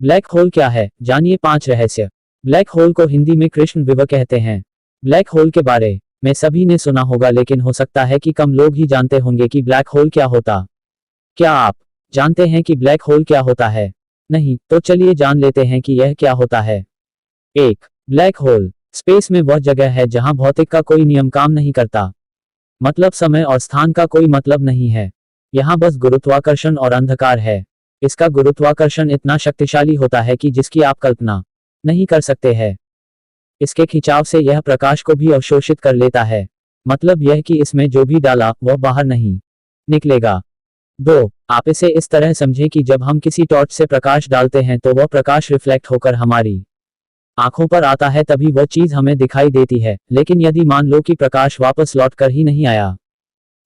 Black hole क्या है, जानिए 5 रहस्य। ब्लैक होल को हिंदी में कृष्ण विवर कहते हैं। ब्लैक होल के बारे में सभी ने सुना होगा, लेकिन हो सकता है कि कम लोग ही जानते होंगे कि ब्लैक होल क्या होता। क्या आप जानते हैं कि ब्लैक होल क्या होता है? नहीं, तो चलिए जान लेते हैं कि यह क्या होता है। 1. ब्लैक होल स्पेस में वह जगह है जहां भौतिक का कोई नियम काम नहीं करता। मतलब समय और स्थान का कोई मतलब नहीं है। यहाँ बस गुरुत्वाकर्षण और अंधकार है। इसका गुरुत्वाकर्षण इतना शक्तिशाली होता है कि जिसकी आप कल्पना नहीं कर सकते हैं। इसके खिंचाव से यह प्रकाश को भी अवशोषित कर लेता है। मतलब यह कि इसमें जो भी डाला वह बाहर नहीं निकलेगा। 2. आप इसे इस तरह समझें कि जब हम किसी टॉर्च से प्रकाश डालते हैं तो वह प्रकाश रिफ्लेक्ट होकर हमारी आंखों पर आता है, तभी वह चीज हमें दिखाई देती है। लेकिन यदि मान लो कि प्रकाश वापस लौट कर ही नहीं आया,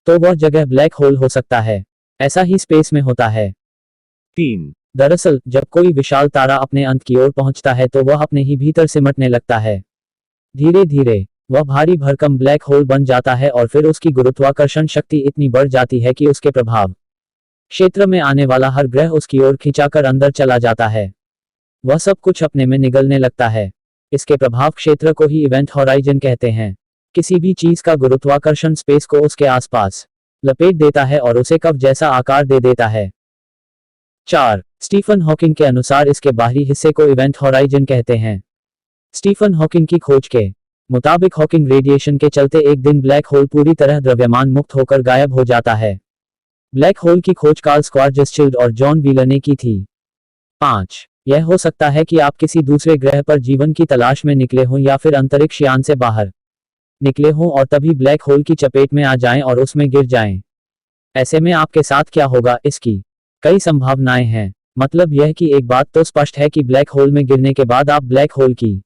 तो वह जगह ब्लैक होल हो सकता है। ऐसा ही स्पेस में होता है। 3. दरअसल जब कोई विशाल तारा अपने अंत की ओर पहुंचता है तो वह अपने ही भीतर सिमटने लगता है। धीरे धीरे वह भारी भरकम ब्लैक होल बन जाता है और फिर उसकी गुरुत्वाकर्षण शक्ति इतनी बढ़ जाती है कि उसके प्रभाव क्षेत्र में आने वाला हर ग्रह उसकी ओर खिंचाकर अंदर चला जाता है। वह सब कुछ अपने में निगलने लगता है। इसके प्रभाव क्षेत्र को ही इवेंट हॉराइजन कहते हैं। किसी भी चीज का गुरुत्वाकर्षण स्पेस को उसके आसपास लपेट देता है और उसे कप जैसा आकार दे देता है। 4. स्टीफन हॉकिंग के अनुसार इसके बाहरी हिस्से को इवेंट हॉराइजन कहते हैं। स्टीफन हॉकिंग की खोज के मुताबिक हॉकिंग रेडिएशन के चलते एक दिन ब्लैक होल पूरी तरह द्रव्यमान मुक्त होकर गायब हो जाता है। ब्लैक होल की खोज कार्ल स्क्वार्ज़चिल्ड और जॉन व्हीलर ने की थी। 5. यह हो सकता है कि आप किसी दूसरे ग्रह पर जीवन की तलाश में निकले हों या फिर अंतरिक्ष यान से बाहर निकले हों और तभी ब्लैक होल की चपेट में आ जाएं और उसमें गिर जाएं। ऐसे में आपके साथ क्या होगा, इसकी कई संभावनाएं हैं। मतलब यह कि एक बात तो स्पष्ट है कि ब्लैक होल में गिरने के बाद आप ब्लैक होल की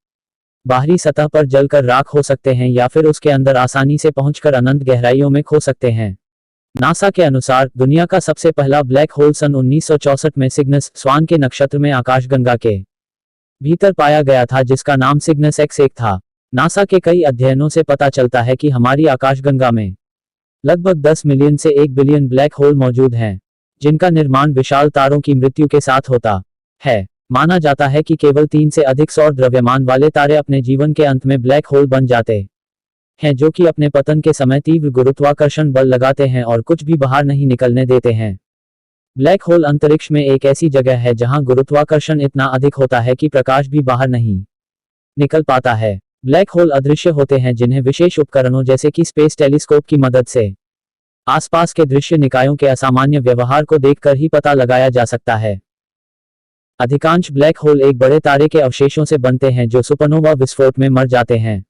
बाहरी सतह पर जलकर राख हो सकते हैं या फिर उसके अंदर आसानी से पहुंचकर अनंत गहराइयों में खो सकते हैं। नासा के अनुसार दुनिया का सबसे पहला ब्लैक होल सन 1964 में सिग्नस स्वान के नक्षत्र में आकाशगंगा के भीतर पाया गया था, जिसका नाम सिग्नस X1 था। नासा के कई अध्ययनों से पता चलता है कि हमारी आकाशगंगा में लगभग 10 मिलियन से 1 बिलियन ब्लैक होल मौजूद हैं, जिनका निर्माण विशाल तारों की मृत्यु के साथ होता है। माना जाता है कि केवल 3 से अधिक सौर द्रव्यमान वाले तारे अपने जीवन के अंत में ब्लैक होल बन जाते हैं, जो कि अपने पतन के समय तीव्र गुरुत्वाकर्षण बल लगाते हैं और कुछ भी बाहर नहीं निकलने देते हैं। ब्लैक होल अंतरिक्ष में एक ऐसी जगह है जहां गुरुत्वाकर्षण इतना अधिक होता है कि प्रकाश भी बाहर नहीं निकल पाता है। ब्लैक होल अदृश्य होते हैं, जिन्हें विशेष उपकरणों जैसे कि स्पेस टेलीस्कोप की मदद से आसपास के दृश्य निकायों के असामान्य व्यवहार को देखकर ही पता लगाया जा सकता है। अधिकांश ब्लैक होल एक बड़े तारे के अवशेषों से बनते हैं जो सुपरनोवा विस्फोट में मर जाते हैं।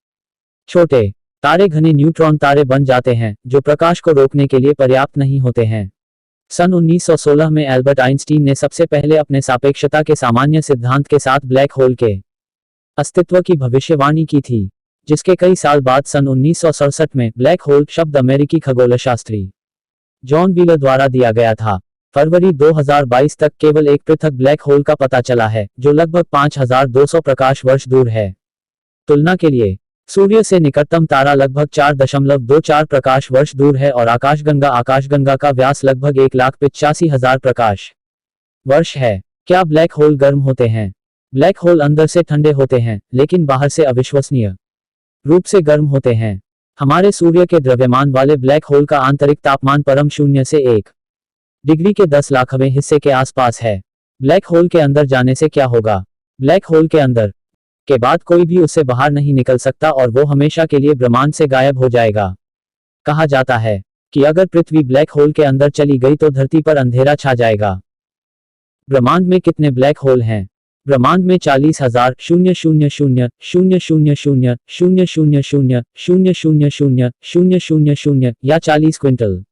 छोटे तारे घने न्यूट्रॉन तारे बन जाते हैं जो प्रकाश को रोकने के लिए पर्याप्त नहीं होते हैं। सन 1916 में एल्बर्ट आइंस्टीन ने सबसे पहले अपने सापेक्षता के सामान्य सिद्धांत के साथ ब्लैक होल के अस्तित्व की भविष्यवाणी की थी, जिसके कई साल बाद सन 1967 में ब्लैक होल शब्द अमेरिकी खगोलशास्त्री जॉन व्हीलर द्वारा दिया गया था। फरवरी 2022 तक केवल एक पृथक ब्लैक होल का पता चला है, जो लगभग 5200 प्रकाश वर्ष दूर है। तुलना के लिए सूर्य से निकटतम तारा लगभग 4.24 प्रकाश वर्ष दूर है और आकाशगंगा का व्यास लगभग 1,85,000 प्रकाश वर्ष है। क्या ब्लैक होल गर्म होते हैं? ब्लैक होल अंदर से ठंडे होते हैं, लेकिन बाहर से अविश्वसनीय रूप से गर्म होते हैं। हमारे सूर्य के द्रव्यमान वाले ब्लैक होल का आंतरिक तापमान परम शून्य से 1 डिग्री के 10 लाखवें हिस्से के आसपास है। ब्लैक होल के अंदर जाने से क्या होगा? ब्लैक होल के अंदर के बाद कोई भी उससे बाहर नहीं निकल सकता और वो हमेशा के लिए ब्रह्मांड से गायब हो जाएगा। कहा जाता है कि अगर पृथ्वी ब्लैक होल के अंदर चली गई तो धरती पर अंधेरा छा जाएगा। ब्रह्मांड में कितने ब्लैक होल हैं? ब्रह्मांड में 40,000,000,000,000,000,000,000,000 या 40 क्विंटल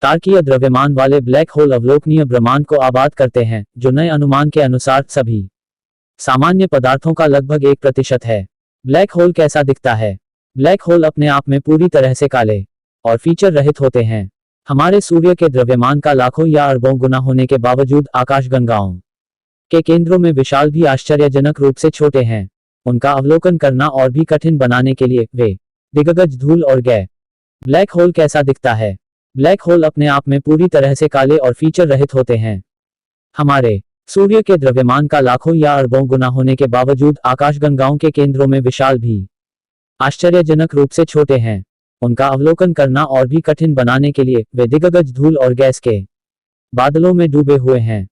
तारकीय द्रव्यमान वाले ब्लैक होल अवलोकनीय ब्रह्मांड को आबाद करते हैं, जो नए अनुमान के अनुसार सभी सामान्य पदार्थों का लगभग 1% है। ब्लैक होल कैसा दिखता है? ब्लैक होल अपने आप में पूरी तरह से काले और फीचर रहित होते हैं। हमारे सूर्य के द्रव्यमान का लाखों या अरबों गुना होने के बावजूद आकाशगंगाओं के केंद्रों में विशाल भी आश्चर्यजनक रूप से छोटे हैं। उनका अवलोकन करना और भी कठिन बनाने के लिए वे दिग्गज धूल और गैस। ब्लैक होल कैसा दिखता है? ब्लैक होल अपने आप में पूरी तरह से काले और फीचर रहित होते हैं। हमारे सूर्य के द्रव्यमान का लाखों या अरबों गुना होने के बावजूद आकाशगंगाओं के केंद्रों में विशाल भी आश्चर्यजनक रूप से छोटे हैं। उनका अवलोकन करना और भी कठिन बनाने के लिए वे दिग्गज धूल और गैस के बादलों में डूबे हुए हैं।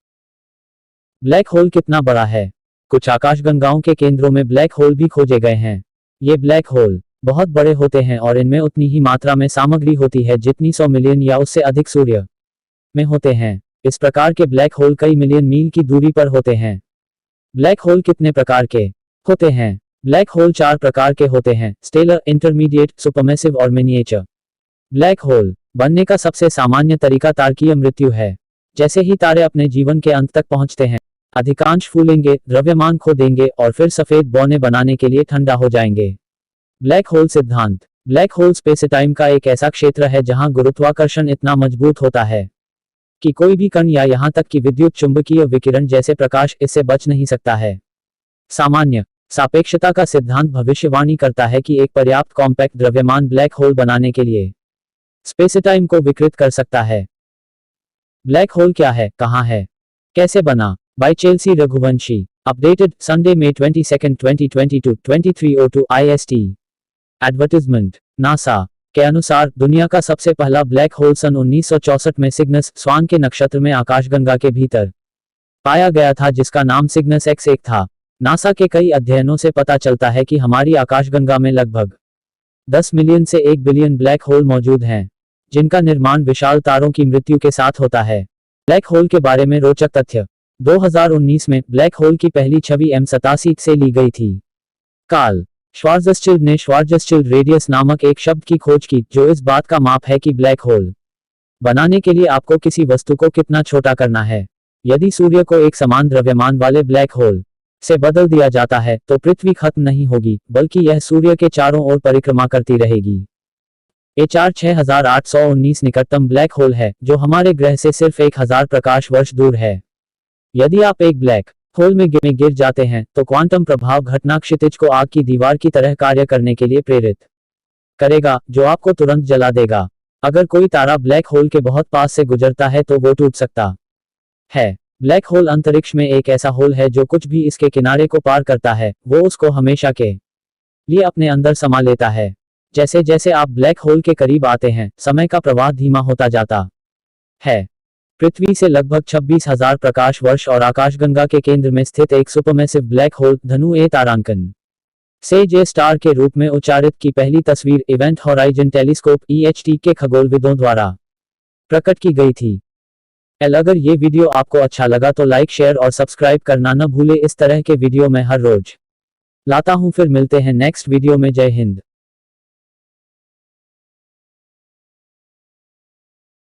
ब्लैक होल कितना बड़ा है? कुछ आकाशगंगाओं के केंद्रों में ब्लैक होल भी खोजे गए हैं। ये ब्लैक होल बहुत बड़े होते हैं और इनमें उतनी ही मात्रा में सामग्री होती है जितनी 100 मिलियन या उससे अधिक सूर्य में होते हैं। इस प्रकार के ब्लैक होल कई मिलियन मील की दूरी पर होते हैं। ब्लैक होल कितने प्रकार के होते हैं? ब्लैक होल 4 प्रकार के होते हैं: स्टेलर, इंटरमीडिएट, सुपरमेसिव और मिनिएचर। ब्लैक होल बनने का सबसे सामान्य तरीका तारकीय मृत्यु है। जैसे ही तारे अपने जीवन के अंत तक पहुंचते हैं, अधिकांश फूलेंगे, द्रव्यमान खो देंगे और फिर सफेद बौने बनाने के लिए ठंडा हो जाएंगे। ब्लैक होल सिद्धांत। ब्लैक होल स्पेस-टाइम का एक ऐसा क्षेत्र है जहां गुरुत्वाकर्षण इतना मजबूत होता है कि कोई भी कण या यहां तक कि विद्युत चुंबकीय विकिरण जैसे प्रकाश इससे बच नहीं सकता है। सामान्य सापेक्षता का सिद्धांत भविष्यवाणी करता है कि एक पर्याप्त कॉम्पैक्ट द्रव्यमान ब्लैक होल बनाने के लिए स्पेस-टाइम को विकृत कर सकता है। ब्लैक होल क्या है, कहां है, कैसे बना? By Chelsea Raghuvanshi. Updated Sunday May 22, 2022, 23:02 IST। Advertisement. NASA के अनुसार दुनिया का सबसे पहला ब्लैक होल सन 1964 में सिग्नस स्वान के नक्षत्र में आकाशगंगा के भीतर पाया गया था, जिसका नाम सिग्नस X1 था। नासा के कई अध्ययनों से पता चलता है कि हमारी आकाशगंगा में लगभग 10 मिलियन से 1 बिलियन ब्लैक होल मौजूद हैं, जिनका निर्माण विशाल तारों की मृत्यु के साथ होता है। ब्लैक होल के बारे में रोचक तथ्य। 2019 में ब्लैक होल की पहली छवि M87 से ली गई थी। कार्ल श्वार्ज़चिल्ड ने श्वार्ज़चिल्ड रेडियस नामक एक शब्द की खोज की जो इस बात का माप है कि ब्लैक होल बनाने के लिए आपको किसी वस्तु को कितना छोटा करना है। यदि सूर्य को एक समान द्रव्यमान वाले ब्लैक होल से बदल दिया जाता है तो पृथ्वी खत्म नहीं होगी, बल्कि यह सूर्य के चारों ओर परिक्रमा करती रहेगी। HR 6819 निकटतम ब्लैक होल है, जो हमारे ग्रह से सिर्फ 1000 प्रकाश वर्ष दूर है। यदि आप एक ब्लैक होल में गिर जाते हैं तो क्वांटम प्रभाव घटना क्षितिज को आग की दीवार की तरह कार्य करने के लिए प्रेरित करेगा, जो आपको तुरंत जला देगा। अगर कोई तारा ब्लैक होल के बहुत पास से गुजरता है तो वो टूट सकता है। ब्लैक होल अंतरिक्ष में एक ऐसा होल है जो कुछ भी इसके किनारे को पार करता है वो उसको हमेशा के लिए अपने अंदर समा लेता है। जैसे जैसे आप ब्लैक होल के करीब आते हैं, समय का प्रवाह धीमा होता जाता है। पृथ्वी से लगभग 26,000 प्रकाश वर्ष और आकाशगंगा के केंद्र में स्थित एक सुपरमेसिव ब्लैक होल धनु ए तारांकन से जे स्टार के रूप में उच्चारित की पहली तस्वीर इवेंट होराइजन टेलीस्कोप EHT के खगोलविदों द्वारा प्रकट की गई थी। अगर ये वीडियो आपको अच्छा लगा तो लाइक, शेयर और सब्सक्राइब करना न भूले। इस तरह के वीडियो मैं हर रोज लाता हूं। फिर मिलते हैं नेक्स्ट वीडियो में। जय हिंद।